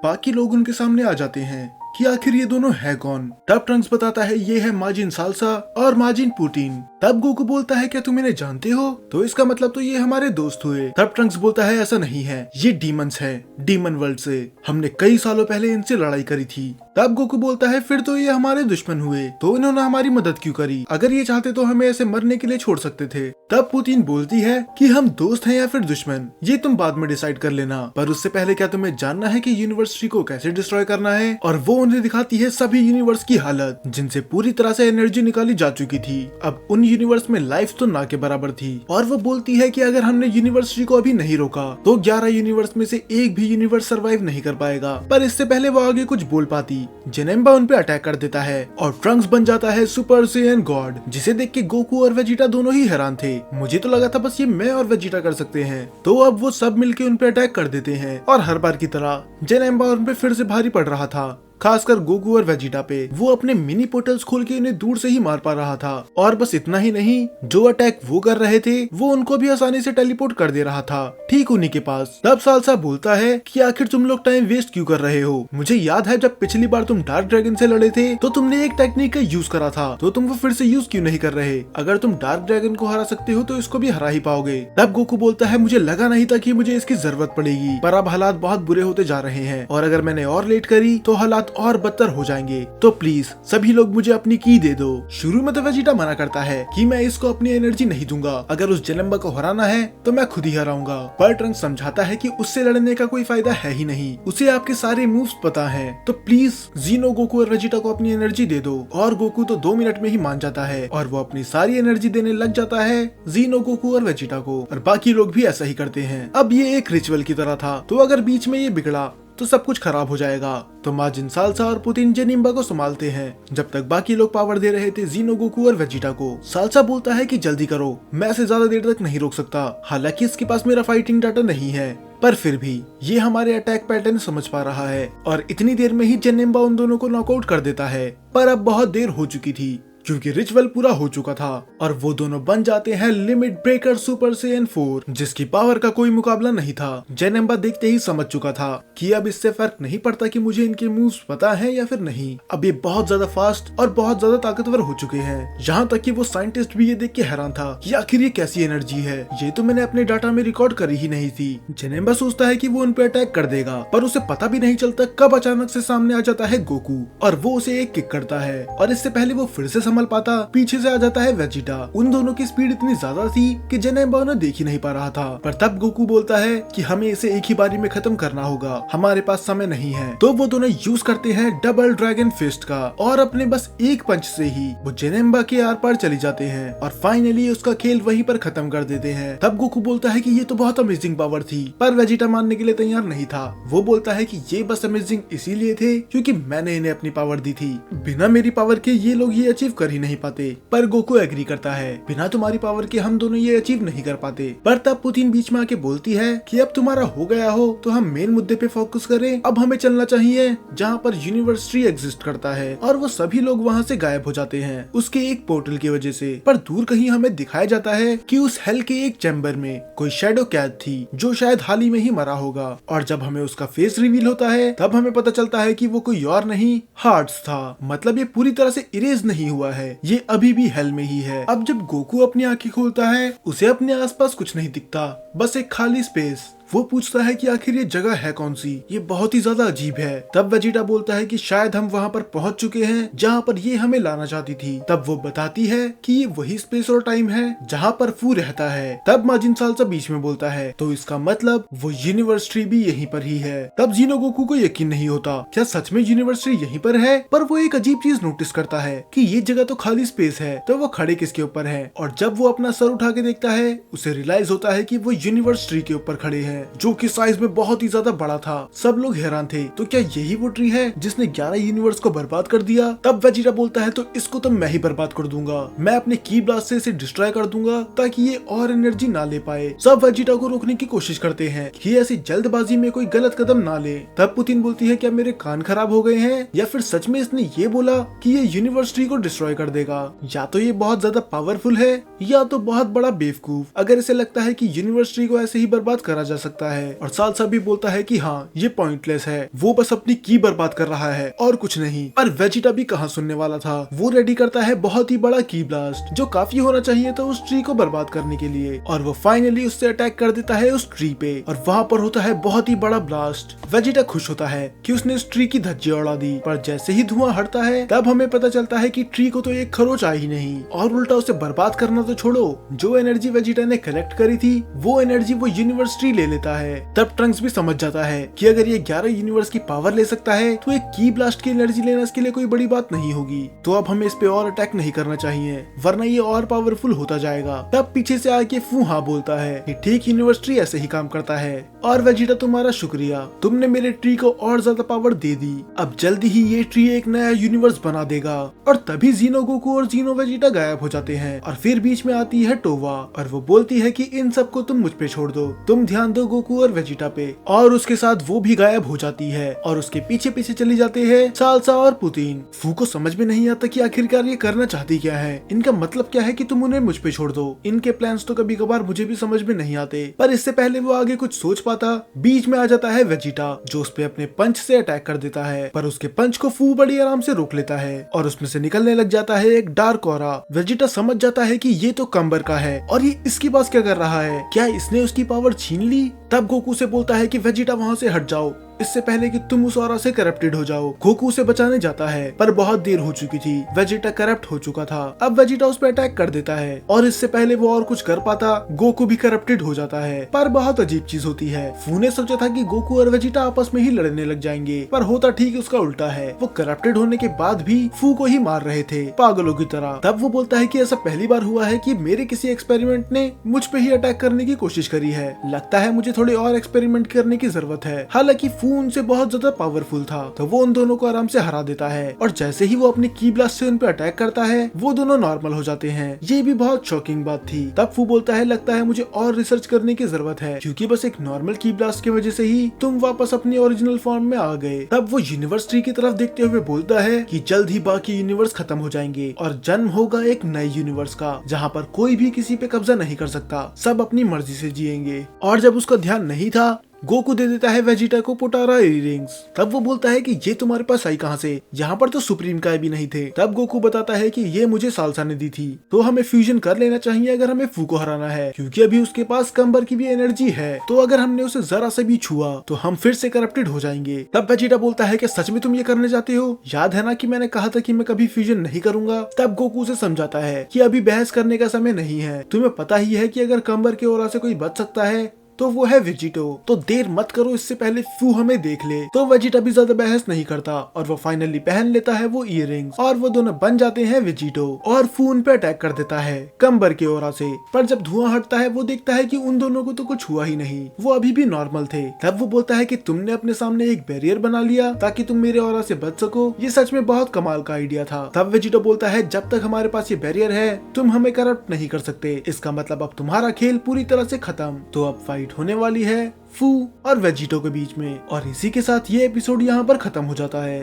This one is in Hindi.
बाकी लोग उनके सामने आ जाते हैं कि आखिर ये दोनों है कौन। तब ट्रंक्स बताता है ये है माजिन साल्सा और माजिन पुतिन। तब गोकू बोलता है क्या तुम इन्हें जानते हो? तो इसका मतलब तो ये हमारे दोस्त हुए। तब ट्रंक्स बोलता है ऐसा नहीं है, ये डीमंस है, डीमन वर्ल्ड से। हमने कई सालों पहले इनसे लड़ाई करी थी। तब गोकू बोलता है फिर तो ये हमारे दुश्मन हुए, तो इन्होंने हमारी मदद क्यों करी? अगर ये चाहते तो हमें ऐसे मरने के लिए छोड़ सकते थे। तब पुतिन बोलती है कि हम दोस्त हैं या फिर दुश्मन, ये तुम बाद में डिसाइड कर लेना, पर उससे पहले क्या तुम्हें जानना है कि यूनिवर्सिटी को कैसे डिस्ट्रॉय करना है? और वो उन्हें दिखाती है सभी यूनिवर्स की हालत जिनसे पूरी तरह से एनर्जी निकाली जा चुकी थी। अब उन यूनिवर्स में लाइफ तो ना के बराबर थी, और वो बोलती है कि अगर हमने यूनिवर्सिटी को अभी नहीं रोका तो 11 यूनिवर्स में से एक भी यूनिवर्स सर्वाइव नहीं कर पाएगा। पर इससे पहले वो आगे कुछ बोल पाती, जेनेम्बा उन पे अटैक कर देता है और ट्रंक्स बन जाता है सुपर सैयन गॉड, जिसे देख के गोकू और वेजिटा दोनों ही हैरान थे। मुझे तो लगा था बस ये मैं और वेजिटा कर सकते हैं। तो अब वो सब मिलके उन पे अटैक कर देते हैं और हर बार की तरह जेनेम्बा उन पे फिर से भारी पड़ रहा था, खासकर गोकू और वेजिटा पे। वो अपने मिनी पोर्टल्स खोल के उन्हें दूर से ही मार पा रहा था, और बस इतना ही नहीं, जो अटैक वो कर रहे थे वो उनको भी आसानी से टेलीपोर्ट कर दे रहा था ठीक उन्हीं के पास। तब साल्सा बोलता है कि आखिर तुम लोग टाइम वेस्ट क्यों कर रहे हो? मुझे याद है जब पिछली बार तुम डार्क ड्रैगन से लड़े थे तो तुमने एक टेक्निक का यूज करा था, तो तुम वो फिर से यूज क्यों नहीं कर रहे? अगर तुम डार्क ड्रैगन को हरा सकते हो तो इसको भी हरा ही पाओगे। तब गोकू बोलता है मुझे लगा नहीं था कि मुझे इसकी जरूरत पड़ेगी, पर अब हालात बहुत बुरे होते जा रहे हैं, और अगर मैंने और लेट करी तो हालात और बदतर हो जाएंगे। तो प्लीज सभी लोग मुझे अपनी की दे दो। शुरू में तो वेजिटा मना करता है कि मैं इसको अपनी एनर्जी नहीं दूंगा, अगर उस जेनेम्बा को हराना है तो मैं खुद ही हराऊंगा। पर ट्रंक्स समझाता है कि उससे लड़ने का कोई फायदा है ही नहीं, उसे आपके सारे मूव्स पता हैं, तो प्लीज जीनो, गोकू और वेजिटा को अपनी एनर्जी दे दो। और गोकू तो 2 मिनट में ही मान जाता है और वो अपनी सारी एनर्जी देने लग जाता है जीनो, गोकू और वेजिटा को, और बाकी लोग भी ऐसा ही करते हैं। अब ये एक रिचुअल की तरह था, तो अगर बीच में ये बिगड़ा तो सब कुछ खराब हो जाएगा। तो माजिन साल्सा और पुतिन जेनिम्बा को संभालते हैं, जब तक बाकी लोग पावर दे रहे थे जीनो, गोकू और वेजिटा को। साल्सा बोलता है कि जल्दी करो, मैं इसे ज्यादा देर तक नहीं रोक सकता। हालांकि इसके पास मेरा फाइटिंग डाटा नहीं है, पर फिर भी ये हमारे अटैक पैटर्न समझ पा रहा है, और इतनी देर में ही जेनिम्बा उन दोनों को नॉकआउट कर देता है। पर अब बहुत देर हो चुकी थी क्योंकि रिचुअल पूरा हो चुका था, और वो दोनों बन जाते हैं लिमिट ब्रेकर सुपर सैयन 4, जिसकी पावर का कोई मुकाबला नहीं था। जेनेम्बा देखते ही समझ चुका था कि अब इससे फर्क नहीं पड़ता कि मुझे इनके मूव्स पता है या फिर नहीं, अब ये बहुत ज्यादा फास्ट और बहुत ज्यादा ताकतवर हो चुके हैं। यहाँ तक कि वो साइंटिस्ट भी ये देख के हैरान था कि आखिर ये कैसी एनर्जी है, ये तो मैंने अपने डाटा में रिकॉर्ड करी ही नहीं थी। जेनेम्बा सोचता है कि वो उन पे अटैक कर देगा, पर उसे पता भी नहीं चलता कब अचानक से सामने आ जाता है गोकू, और वो उसे एक किक करता है, और इससे पहले वो फिर से संभल पाता पीछे से आ जाता है वेजिटा। उन दोनों की स्पीड इतनी ज्यादा थी कि जेनेम्बा उन्हें देख ही नहीं पा रहा था। पर तब गोकू बोलता है कि हमें इसे एक ही बारी में खत्म करना होगा, हमारे पास समय नहीं है। तो वो दोनों यूज करते हैं डबल ड्रैगन फिस्ट का, और अपने बस एक पंच से ही वो जेनेम्बा के आर पार चले जाते हैं और फाइनली उसका खेल वहीं पर खत्म कर देते हैं। तब गोकू बोलता है कि ये तो बहुत अमेजिंग पावर थी, पर वेजिटा मानने के लिए तैयार नहीं था। वो बोलता है कि ये बस अमेजिंग इसीलिए थे क्योंकि मैंने इन्हें अपनी पावर दी थी, बिना मेरी पावर के ये लोग ये अचीव कर ही नहीं पाते। पर गोकू एग्री करता है, बिना तुम्हारी पावर के हम दोनों ये अचीव नहीं कर पाते। पर तब पुतिन बीच में आके बोलती है कि अब तुम्हारा हो गया हो तो हम मेन मुद्दे पे फोकस करें, अब हमें चलना चाहिए जहाँ पर यूनिवर्सिटी एग्जिस्ट करता है। और वो सभी लोग वहाँ से गायब हो जाते हैं उसके एक पोर्टल की वजह से। पर दूर कहीं हमें दिखाया जाता है कि उस हेल के एक चैम्बर में कोई शैडो कैद थी जो शायद हाल ही में ही मरा होगा, और जब हमें उसका फेस रिवील होता है तब हमें पता चलता है कि वो कोई और नहीं, हार्ट्स था। मतलब ये पूरी तरह से इरेज नहीं हुआ है, ये अभी भी हेल में ही है। अब जब गोकू अपनी आंखें खोलता है उसे अपने आसपास कुछ नहीं दिखता, बस एक खाली स्पेस। वो पूछता है कि आखिर ये जगह है कौन सी, ये बहुत ही ज्यादा अजीब है। तब वेजिटा बोलता है कि शायद हम वहाँ पर पहुँच चुके हैं जहाँ पर ये हमें लाना चाहती थी। तब वो बताती है कि ये वही स्पेस और टाइम है जहाँ पर फू रहता है। तब माजिन साल्सा बीच में बोलता है, तो इसका मतलब वो यूनिवर्सिटी भी यहीं पर ही है। तब जीनो गोकू को यकीन नहीं होता, क्या सच में यूनिवर्सिटी यहीं पर है? पर वो एक अजीब चीज नोटिस करता है कि ये जगह तो खाली स्पेस है, तो वो खड़े किसके ऊपर है? और जब वो अपना सर उठा के देखता है उसे रियलाइज होता है कि वो यूनिवर्सिटी के ऊपर खड़े हैं, जो कि साइज में बहुत ही ज्यादा बड़ा था। सब लोग हैरान थे, तो क्या यही वो ट्री है जिसने 11 यूनिवर्स को बर्बाद कर दिया? तब वेजिटा बोलता है, तो इसको तो मैं ही बर्बाद कर दूंगा, मैं अपने की ब्लास्ट से इसे डिस्ट्रॉय कर दूंगा ताकि ये और एनर्जी ना ले पाए। सब वेजिटा को रोकने की कोशिश करते हैं कि ऐसी जल्दबाजी में कोई गलत कदम ना ले। तब पुतिन बोलती है, क्या मेरे कान खराब हो गए हैं, या फिर सच में इसने ये बोला कि ये यूनिवर्सिटी को डिस्ट्रॉय कर देगा? या तो ये बहुत ज्यादा पावरफुल है या तो बहुत बड़ा बेवकूफ। अगर इसे लगता है कि यूनिवर्सिटी को ऐसे ही बर्बाद करा जा सकता है। और साल्सा भी बोलता है कि हाँ ये पॉइंटलेस है, वो बस अपनी की बर्बाद कर रहा है और कुछ नहीं। पर वेजिटा भी कहाँ सुनने वाला था, वो रेडी करता है बहुत ही बड़ा की ब्लास्ट जो काफी होना चाहिए था उस ट्री को बर्बाद करने के लिए। और वो फाइनली उससे अटैक कर देता है उस ट्री पे और वहाँ पर होता है बहुत ही बड़ा ब्लास्ट। वेजिटा खुश होता है कि उसने उस ट्री की धज्जियां उड़ा दी, पर जैसे ही धुआं हटता है तब हमें पता चलता है कि ट्री को तो एक खरोच आई ही नहीं और उल्टा उसे बर्बाद करना तो छोड़ो, जो एनर्जी वेजिटा ने कलेक्ट करी थी वो एनर्जी वो यूनिवर्स ट्री ले लेता है। तब ट्रंक्स भी समझ जाता है कि अगर ये 11 यूनिवर्स की पावर ले सकता है तो एक की ब्लास्ट की एनर्जी लेना इसके लिए कोई बड़ी बात नहीं होगी। तो अब हमें इस पे और अटैक नहीं करना चाहिए वरना ये और पावरफुल होता जाएगा। तब पीछे से आके फूहा बोलता है कि ठीक यूनिवर्स ट्री ऐसे ही काम करता है और वेजिटा तुम्हारा शुक्रिया, तुमने मेरे ट्री को और ज्यादा पावर दे दी। अब जल्दी ही ये ट्री एक नया यूनिवर्स बना देगा। और तभी जीनो गोकू और जीनो वेजिटा गायब हो जाते हैं और फिर बीच में आती है टोवा और वो बोलती है कि इन सबको तुम मुझ पे छोड़ दो, तुम ध्यान दो गोकू और वेजिटा पे। और उसके साथ वो भी गायब हो जाती है और उसके पीछे पीछे चली जाते हैं साल्सा और पुतिन। फू को समझ में नहीं आता कि आखिरकार ये करना चाहती क्या है, इनका मतलब क्या है कि तुम उन्हें मुझ पे छोड़ दो। इनके प्लान्स तो कभी कभार मुझे भी समझ में नहीं आते। पर इससे पहले वो आगे कुछ सोच पाता, बीच में आ जाता है वेजिटा जो उस पे अपने पंच से अटैक कर देता है। पर उसके पंच को फू बड़ी आराम से रोक लेता है और उसमें से निकलने लग जाता है एक डार्क ऑरा। वेजिटा समझ जाता है कि ये तो कंबर का है और ये इसके पास क्या कर रहा है, क्या इसने उसकी पावर छीन ली। तब गोकू से बोलता है कि वेजिटा वहाँ से हट जाओ इससे पहले कि तुम उस ऑरा से करप्टेड हो जाओ। गोकू उसे बचाने जाता है पर बहुत देर हो चुकी थी, वेजिटा करप्ट हो चुका था। अब वेजिटा उस पर अटैक कर देता है और इससे पहले वो और कुछ कर पाता गोकू भी करप्टेड हो जाता है। पर बहुत अजीब चीज होती है, फू ने सोचा था कि गोकू और वेजिटा आपस में ही लड़ने लग जाएंगे पर होता ठीक उसका उल्टा है। वो करप्टेड होने के बाद भी फू को ही मार रहे थे पागलों की तरह। तब वो बोलता है कि ऐसा पहली बार हुआ है कि मेरे किसी एक्सपेरिमेंट ने मुझ पे ही अटैक करने की कोशिश करी है, लगता है मुझे थोड़े और एक्सपेरिमेंट करने की जरूरत है। हालांकि फू उनसे बहुत ज्यादा पावरफुल था तो वो उन दोनों को आराम से हरा देता है और जैसे ही वो अपनी की ब्लास्ट से उन पे अटैक करता है वो दोनों नॉर्मल हो जाते हैं। ये भी बहुत शॉकिंग बात थी। तब फू बोलता है लगता है मुझे और रिसर्च करने की जरूरत है क्योंकि बस एक नॉर्मल की ब्लास्ट की वजह से ही तुम वापस अपनी ओरिजिनल फॉर्म में आ गए। तब वो यूनिवर्स ट्री की तरफ देखते हुए बोलता है कि जल्द ही बाकी यूनिवर्स खत्म हो जाएंगे और जन्म होगा एक नए यूनिवर्स का जहाँ पर कोई भी किसी पे कब्जा नहीं कर सकता, सब अपनी मर्जी से जिएंगे। और जब उसका ध्यान नहीं था गोकू दे देता है वेजिटा को पोटारा इयररिंग्स। तब वो बोलता है कि ये तुम्हारे पास आई कहाँ से, यहाँ पर तो सुप्रीम काय भी नहीं थे। तब गोकू बताता है कि ये मुझे साल्सा ने दी थी, तो हमें फ्यूजन कर लेना चाहिए अगर हमें फू को हराना है क्योंकि अभी उसके पास कंबर की भी एनर्जी है, तो अगर हमने उसे जरा से भी छुआ तो हम फिर से करप्टेड हो जाएंगे। तब वेजिटा बोलता है कि सच में तुम ये करने चाहते हो, याद है ना कि मैंने कहा था कि मैं कभी फ्यूजन नहीं करूंगा। तब गोकू उसे समझाता है कि अभी बहस करने का समय नहीं है, तुम्हें पता ही है कि अगर कंबर के ओरा से कोई बच सकता है तो वो है वेजिटो, तो देर मत करो इससे पहले फू हमें देख ले। तो वेजिटा भी ज्यादा बहस नहीं करता और वो फाइनली पहन लेता है वो इयररिंग्स और वो दोनों बन जाते हैं वेजिटो और फू उन पे अटैक कर देता है कंबर के ओरा से। पर जब धुआं हटता है वो देखता है कि उन दोनों को तो कुछ हुआ ही नहीं, वो अभी भी नॉर्मल थे। तब वो बोलता है कि तुमने अपने सामने एक बैरियर बना लिया ताकि तुम मेरे ओरा से बच सको, ये सच में बहुत कमाल का आइडिया था। तब वेजिटो बोलता है जब तक हमारे पास ये बैरियर है तुम हमें करप्ट नहीं कर सकते, इसका मतलब अब तुम्हारा खेल पूरी तरह से खत्म। तो अब फाइट होने वाली है फू और वेजिटो के बीच में और इसी के साथ ये एपिसोड यहाँ पर खत्म हो जाता है।